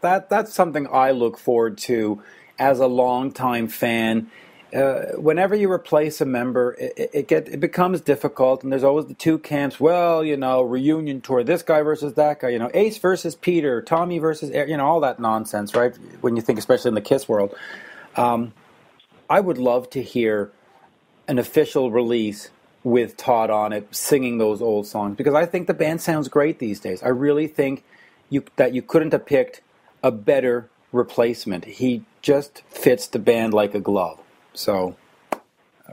that's something I look forward to as a longtime fan. Whenever you replace a member, it becomes difficult, and there's always the two camps. Well, you know, reunion tour, this guy versus that guy. You know, Ace versus Peter, Tommy versus, you know, all that nonsense, right? When you think, especially in the KISS world, I would love to hear an official release with Tod on it, singing those old songs, because I think the band sounds great these days. I really think that you couldn't have picked a better replacement. He just fits the band like a glove. So,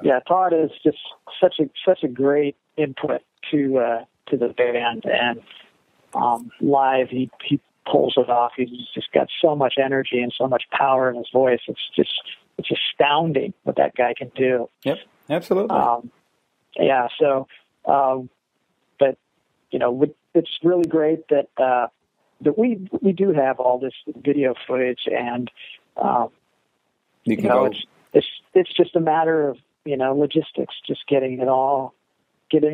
yeah, Tod is just such a great input to the band, and live he pulls it off. He's just got so much energy and so much power in his voice. It's astounding what that guy can do.
Yep, absolutely.
Yeah, so, but, you know, it's really great that we do have all this video footage, and,
you know,
it's just a matter of, you know, logistics, just getting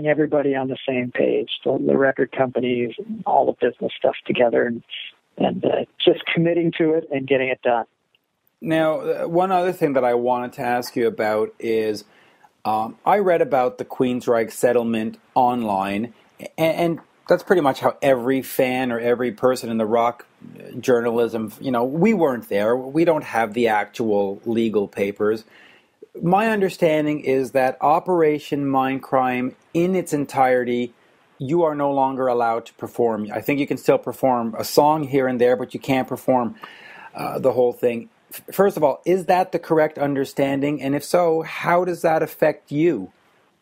everybody on the same page, the record companies and all the business stuff together, and just committing to it and getting it done.
Now, one other thing that I wanted to ask you about is, I read about the Queensryche settlement online, and that's pretty much how every fan or every person in the rock journalism, you know, we weren't there. We don't have the actual legal papers. My understanding is that Operation Mindcrime in its entirety, you are no longer allowed to perform. I think you can still perform a song here and there, but you can't perform the whole thing. First of all, is that the correct understanding? And if so, how does that affect you?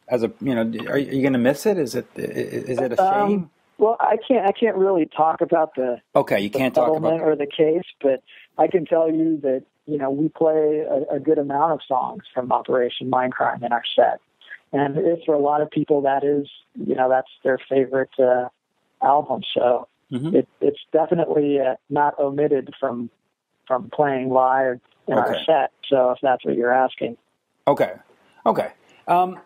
As a, you know, are you going to miss it? Is it a shame?
Well, I can't really talk about the
you can't talk about
or the case, but I can tell you that, you know, we play a good amount of songs from Operation Mindcrime in our set, and for a lot of people that is, you know, that's their favorite album. So it's definitely not omitted from playing live in our set. So if that's what you're asking.
Okay. Then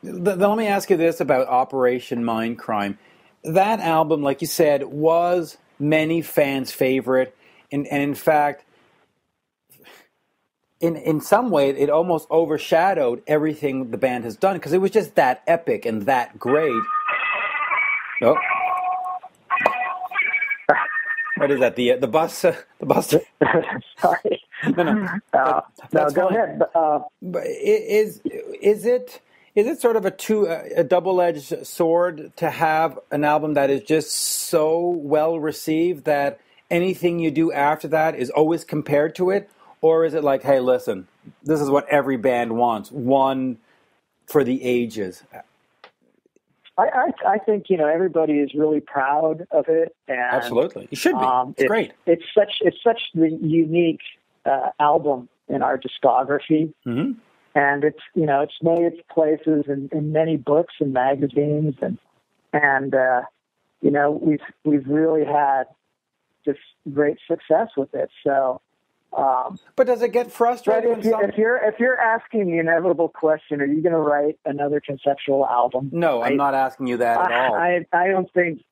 let me ask you this about Operation Mindcrime. That album, like you said, was many fans' favorite, and in fact, in some way, it almost overshadowed everything the band has done, because it was just that epic and that great. Oh. What is that? The bus? The bus?
Sorry. No, go ahead.
But is it sort of a double-edged sword to have an album that is just so well received that anything you do after that is always compared to it, or is it like, hey, listen, this is what every band wants, one for the ages?
I think, you know, everybody is really proud of it, and
absolutely, you should be. It's great.
It's such the unique album in our discography, and it's, you know, it's made its places in many books and magazines, and you know, we've really had just great success with it. So.
But does it get frustrating?
If you're asking the inevitable question, are you going to write another conceptual album?
No, I'm not asking you that at all.
I don't think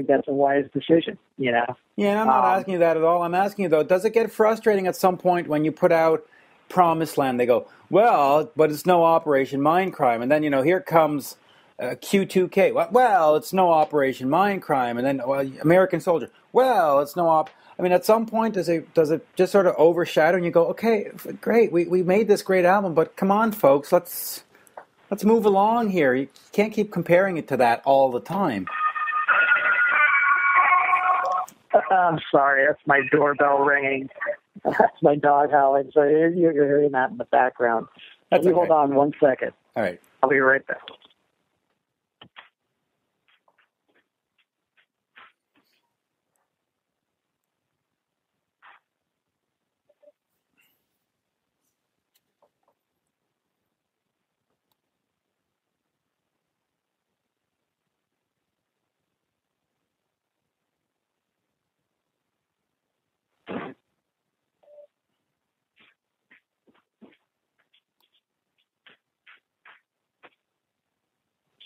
that's a wise decision. You know.
Yeah, I'm not asking you that at all. I'm asking you though, does it get frustrating at some point when you put out Promised Land? They go, well, but it's no Operation Mindcrime, and then, you know, here comes Q2K. Well, it's no Operation Mindcrime, and then American Soldier. Well, it's no I mean, at some point, does it just sort of overshadow, and you go, okay, great, we made this great album, but come on, folks, let's move along here. You can't keep comparing it to that all the time.
I'm sorry, that's my doorbell ringing. That's my dog howling, so you're hearing that in the background.
That's okay.
Hold on 1 second.
All right.
I'll be right back.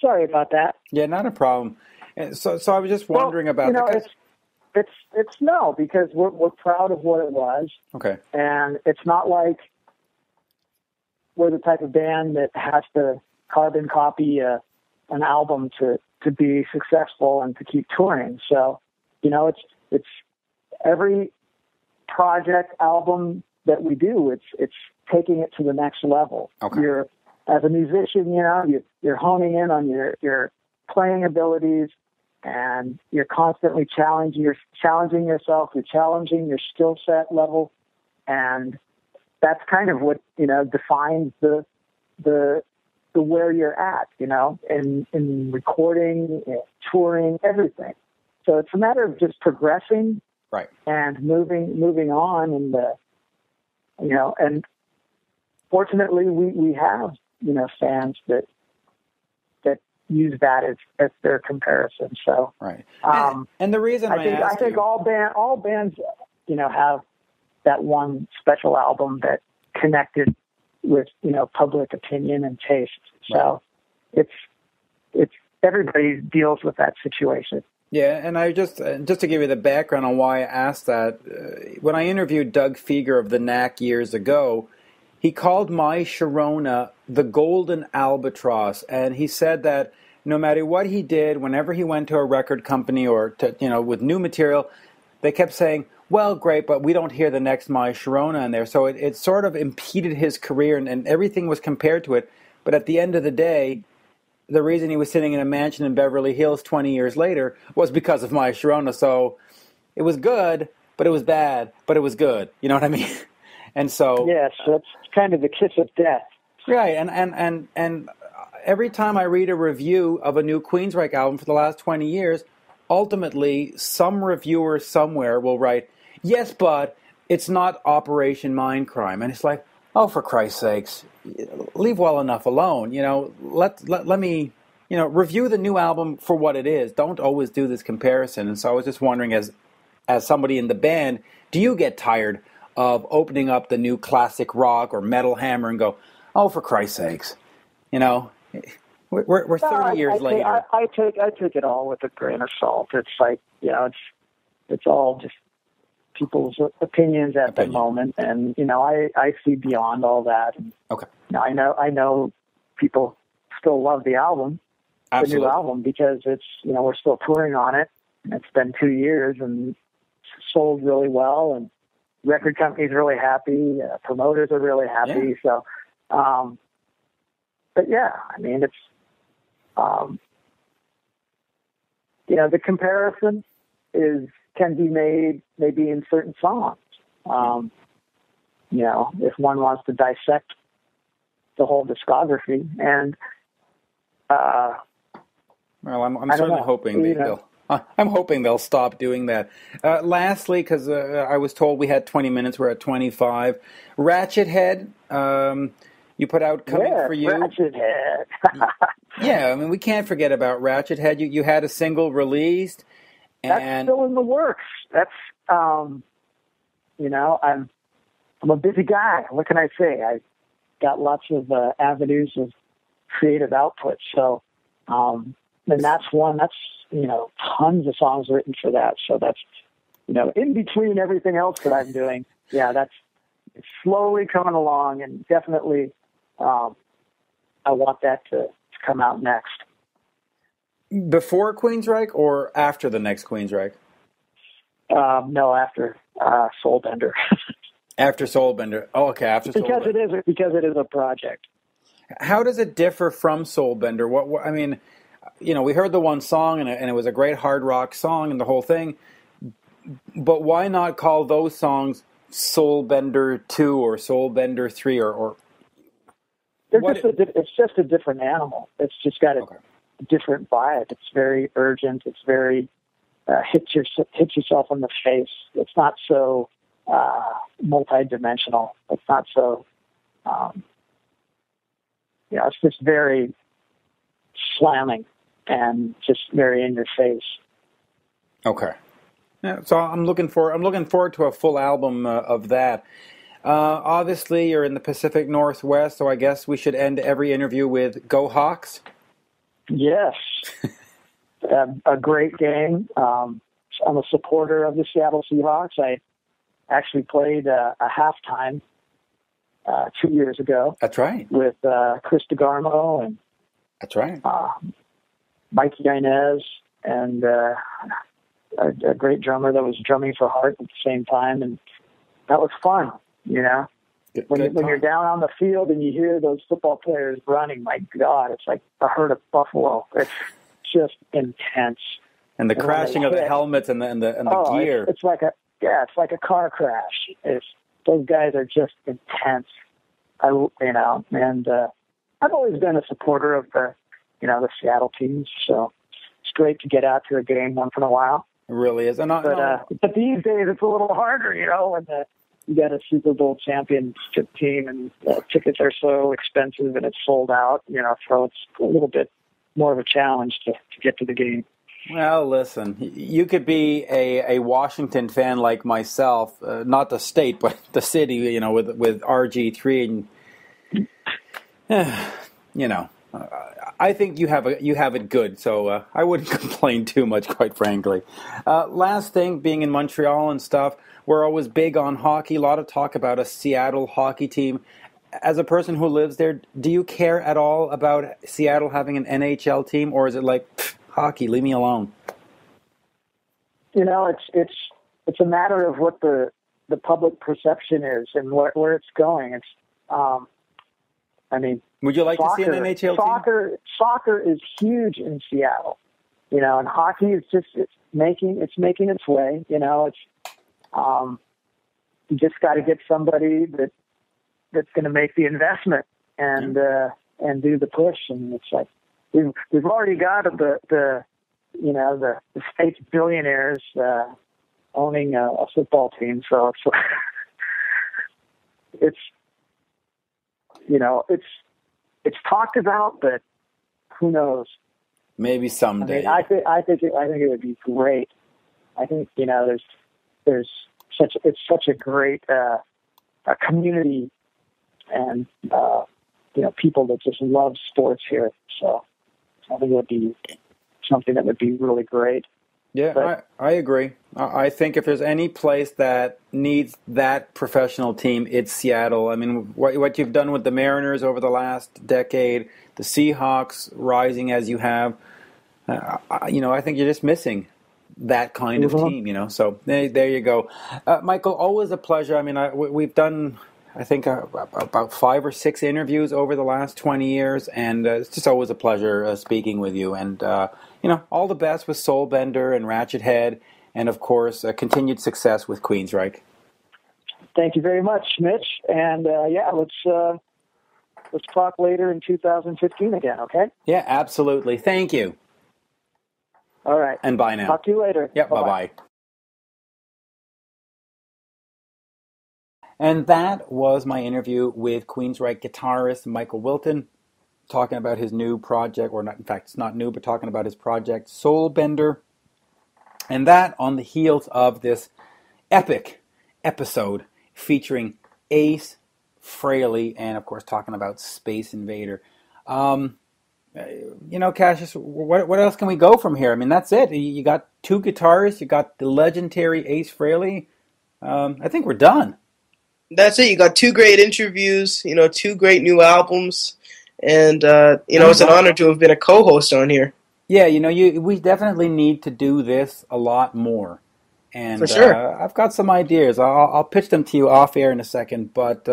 Sorry about that.
Yeah, not a problem. And so I was just wondering about that.
It's no, because we're proud of what it was.
Okay.
And it's not like we're the type of band that has to carbon copy an album to be successful and to keep touring. So, it's every project album that we do, it's taking it to the next level.
Okay.
You're, as a musician, you're honing in on your playing abilities, and you're constantly challenging yourself. You're challenging your skill set level, and that's kind of what defines the where you're at, in recording, touring, everything. So it's a matter of just progressing,
right,
and moving on, and fortunately we have fans that use that as their comparison. So
right, and the reason
I think all bands have that one special album that connected with public opinion and taste. So it's everybody deals with that situation.
Yeah, and I just to give you the background on why I asked that, when I interviewed Doug Feger of the Knack years ago, he called My Sharona the golden albatross, and he said that no matter what he did, whenever he went to a record company or to, with new material, they kept saying, well, great, but we don't hear the next My Sharona in there. So it sort of impeded his career, and everything was compared to it. But at the end of the day, the reason he was sitting in a mansion in Beverly Hills 20 years later was because of My Sharona. So it was good, but it was bad, but it was good. You know what I mean? And so... Yes,
that's kind of the kiss of death.
Right, and every time I read a review of a new Queensryche album for the last 20 years, ultimately some reviewer somewhere will write, yes, but it's not Operation Mindcrime. And it's like, oh, for Christ's sakes, leave well enough alone. Let me, review the new album for what it is. Don't always do this comparison. And so I was just wondering, as somebody in the band, do you get tired of opening up the new classic rock or Metal Hammer and go, oh, for Christ's sakes, we're 30 years later.
I take it all with a grain of salt. It's like, it's all just people's opinions at the moment, and I see beyond all that. And,
okay.
I know people still love the album,
Absolutely.
The new album, because it's we're still touring on it. And it's been 2 years and it's sold really well, and record companies are really happy, promoters are really happy. Yeah. So, but yeah, I mean it's the comparison can be made maybe in certain songs. If one wants to dissect the whole discography, and
well, I'm certainly hoping I'm hoping they'll stop doing that. Lastly, because I was told we had 20 minutes, we're at 25. Ratchet Head, you put out Coming for You.
Ratchet Head.
Yeah, I mean, we can't forget about Ratchet Head. You had a single released.
That's still in the works. That's, I'm a busy guy. What can I say? I got lots of avenues of creative output. So, and that's one. That's tons of songs written for that. So that's in between everything else that I'm doing. Yeah, it's slowly coming along, and definitely, I want that to come out next.
Before Queensryche or after the next Queensryche?
No, after Soulbender.
After Soulbender. Oh, okay, after Soulbender.
Because it is a project.
How does it differ from Soulbender? What I mean, we heard the one song and it was a great hard rock song and the whole thing. But why not call those songs Soulbender 2 or Soulbender 3 or
it's just a different animal. It's just got a different vibe. It's very urgent. It's very hit yourself in the face. It's not so multidimensional. It's not so. It's just very slamming and just very in your face.
Okay. Yeah, so I'm looking forward to a full album of that. Obviously, you're in the Pacific Northwest, so I guess we should end every interview with "Go Hawks."
Yes. A great game. I'm a supporter of the Seattle Seahawks. I actually played a halftime 2 years ago.
That's right.
With Chris DeGarmo and
that's right.
Mikey Inez and a great drummer that was drumming for Hart at the same time, and that was fun. When you're down on the field and you hear those football players running, my God, it's like a herd of buffalo. It's just intense.
And the crashing of the helmets and the gear.
It's like a car crash. Those guys are just intense. And I've always been a supporter of the Seattle teams, so it's great to get out to a game once in a while.
It really is.
But these days it's a little harder, when you got a Super Bowl championship team and tickets are so expensive and it's sold out, so it's a little bit more of a challenge to get to the game.
Well, listen, you could be a Washington fan like myself, not the state, but the city, with RG3 and, I think you have it good, so I wouldn't complain too much, quite frankly. Last thing, being in Montreal and stuff, we're always big on hockey. A lot of talk about a Seattle hockey team. As a person who lives there, do you care at all about Seattle having an NHL team, or is it like hockey? Leave me alone.
It's a matter of what the public perception is and where it's going.
Would you like to see an NHL team?
Soccer is huge in Seattle, and hockey is it's making its way. You just got to get somebody that's going to make the investment and do the push. And it's like we've already got the state's billionaires owning a football team, so it's talked about, but who knows?
Maybe someday.
I think it would be great. I think there's such a great a community and people that just love sports here. So I think it would be something that would be really great.
Yeah, I agree. I think if there's any place that needs that professional team, it's Seattle. I mean, what you've done with the Mariners over the last decade, the Seahawks rising as you have, I think you're just missing that kind of team, So there you go. Michael, always a pleasure. I mean, we've done, I think, about 5 or 6 interviews over the last 20 years, and it's just always a pleasure speaking with you. And, all the best with Soulbender and Ratchet Head, and, of course, continued success with Queensryche.
Thank you very much, Mitch. And, let's talk later in 2015 again, okay?
Yeah, absolutely. Thank you.
All right.
And bye now.
Talk to you later.
Yep, bye-bye. And that was my interview with Queensryche guitarist Michael Wilton, talking about his new project, or not, in fact, it's not new, but talking about his project, Soulbender. And that on the heels of this epic episode featuring Ace Frehley and, of course, talking about Space Invader. Cassius, what else can we go from here? I mean, that's it. You got 2 guitarists. You got the legendary Ace Frehley. I think we're done.
That's it. You got 2 great interviews, 2 great new albums. And, it's an honor to have been a co-host on here.
Yeah, we definitely need to do this a lot more. And
for sure.
I've got some ideas. I'll pitch them to you off air in a second. But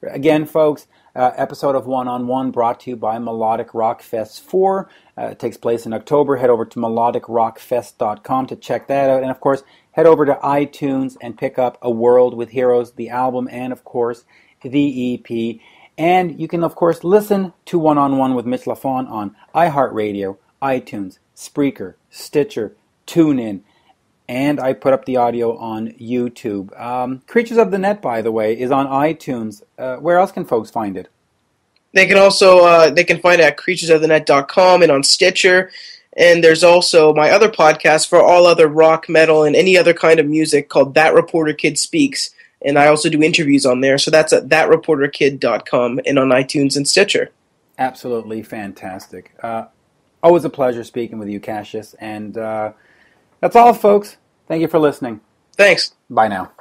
again, folks, episode of One on One brought to you by Melodic Rock Fest 4. It takes place in October. Head over to melodicrockfest.com to check that out. And, of course, head over to iTunes and pick up A World with Heroes, the album, and, of course, the EP. And you can, of course, listen to One on One with Mitch Lafon on iHeartRadio, iTunes, Spreaker, Stitcher, TuneIn, and I put up the audio on YouTube. Creatures of the Net, by the way, is on iTunes. Where else can folks find it?
They can also they can find it at creaturesofthenet.com and on Stitcher. And there's also my other podcast for all other rock, metal, and any other kind of music called That Reporter Kid Speaks. And I also do interviews on there. So that's at thatreporterkid.com and on iTunes and Stitcher.
Absolutely fantastic. Always a pleasure speaking with you, Cassius. And that's all, folks. Thank you for listening.
Thanks.
Bye now.